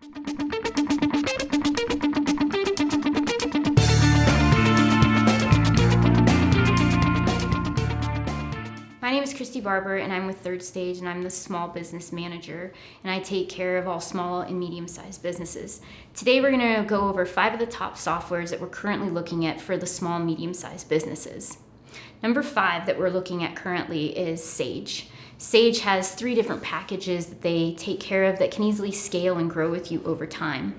My name is Christy Barber, and I'm with Third Stage, and I'm the small business manager, and I take care of all small and medium-sized businesses. Today we're going to go over 5 of the top softwares that we're currently looking at for the small and medium-sized businesses. Number 5 that we're looking at currently is Sage. Sage has 3 different packages that they take care of that can easily scale and grow with you over time.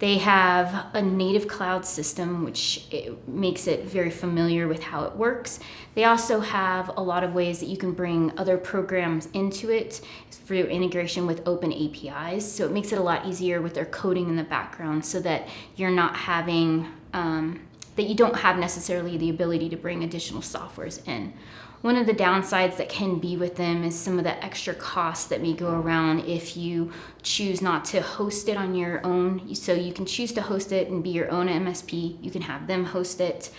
They have a native cloud system, which makes it very familiar with how it works. They also have a lot of ways that you can bring other programs into it through integration with open APIs. So it makes it a lot easier with their coding in the background so that you're not having, that you don't have necessarily the ability to bring additional softwares in. One of the downsides that can be with them is some of the extra costs that may go around if you choose not to host it on your own. So you can choose to host it and be your own MSP. You can have them host it.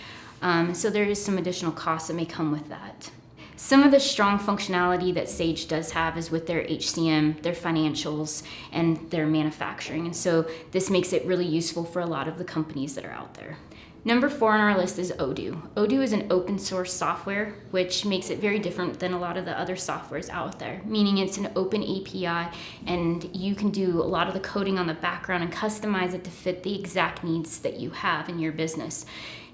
So there is some additional costs that may come with that. Some of the strong functionality that Sage does have is with their HCM, their financials, and their manufacturing. And so this makes it really useful for a lot of the companies that are out there. Number 4 on our list is Odoo. Odoo is an open source software, which makes it very different than a lot of the other softwares out there, meaning it's an open API and you can do a lot of the coding on the background and customize it to fit the exact needs that you have in your business.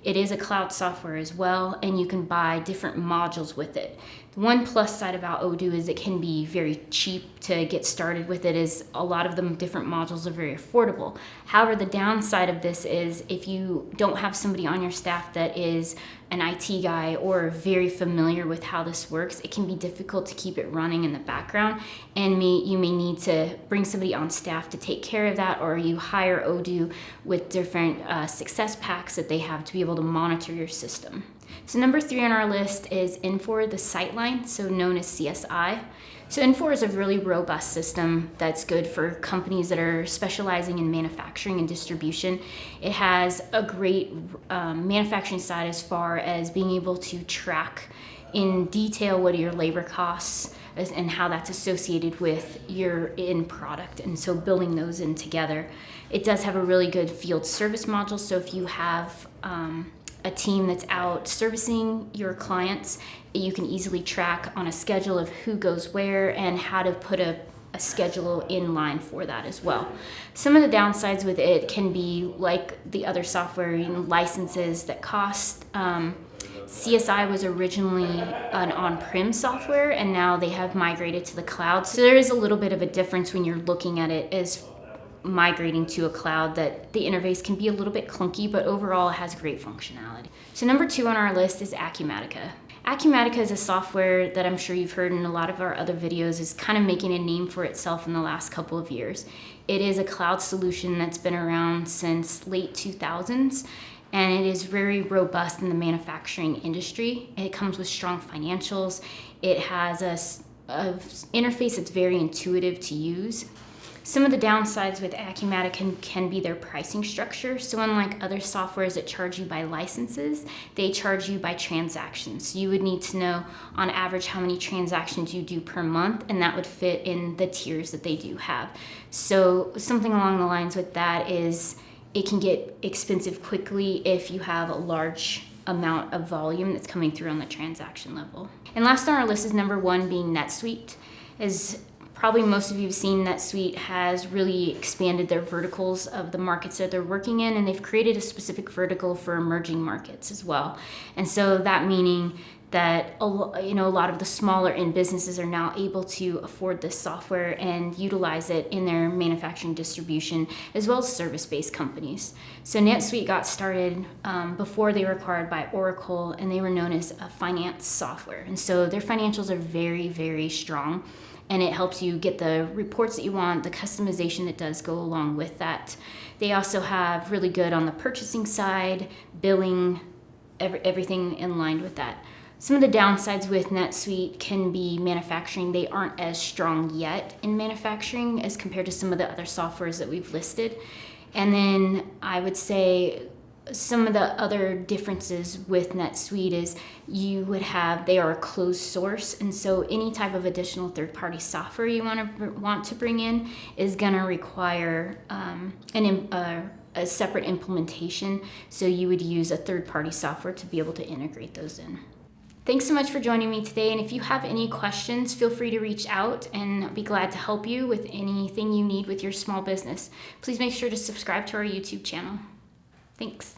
It is a cloud software as well, and you can buy different modules with it. The one plus side about Odoo is it can be very cheap to get started with it, as a lot of the different modules are very affordable. However, the downside of this is if you don't have somebody on your staff that is an IT guy or very familiar with how this works, it can be difficult to keep it running in the background, and you may need to bring somebody on staff to take care of that, or you hire Odoo with different success packs that they have to be able to monitor your system. So number 3 on our list is Infor, the Sightline, so known as CSI. So Infor is a really robust system that's good for companies that are specializing in manufacturing and distribution. It has a great manufacturing side as far as being able to track in detail what are your labor costs and how that's associated with your end product, and so building those in together. It does have a really good field service module, so if you have a team that's out servicing your clients, you can easily track on a schedule of who goes where and how to put a schedule in line for that as well. Some of the downsides with it can be like the other software, licenses that cost. CSI was originally an on-prem software, and now they have migrated to the cloud. So there is a little bit of a difference when you're looking at it as migrating to a cloud, that the interface can be a little bit clunky, but overall it has great functionality. So number 2 on our list is Acumatica. Acumatica is a software that I'm sure you've heard in a lot of our other videos is kind of making a name for itself in the last couple of years. It is a cloud solution that's been around since late 2000s, and it is very robust in the manufacturing industry. It comes with strong financials. It has a interface that's very intuitive to use. Some of the downsides with Acumatica can be their pricing structure. So unlike other softwares that charge you by licenses, they charge you by transactions. So you would need to know on average how many transactions you do per month, and that would fit in the tiers that they do have. So something along the lines with that is it can get expensive quickly if you have a large amount of volume that's coming through on the transaction level. And last on our list is number 1 being Netsuite. As probably most of you have seen, Netsuite has really expanded their verticals of the markets that they're working in, and they've created a specific vertical for emerging markets as well. And so that meaning that a lot of the smaller end businesses are now able to afford this software and utilize it in their manufacturing distribution, as well as service-based companies. So NetSuite got started before they were acquired by Oracle, and they were known as a finance software. And so their financials are very, very strong, and it helps you get the reports that you want, the customization that does go along with that. They also have really good on the purchasing side, billing, everything in line with that. Some of the downsides with NetSuite can be manufacturing. They aren't as strong yet in manufacturing as compared to some of the other softwares that we've listed. And then I would say some of the other differences with NetSuite is they are a closed source, and so any type of additional third-party software you want to bring in is going to require a separate implementation. So you would use a third-party software to be able to integrate those in. Thanks so much for joining me today, and if you have any questions, feel free to reach out and I'll be glad to help you with anything you need with your small business. Please make sure to subscribe to our YouTube channel. Thanks.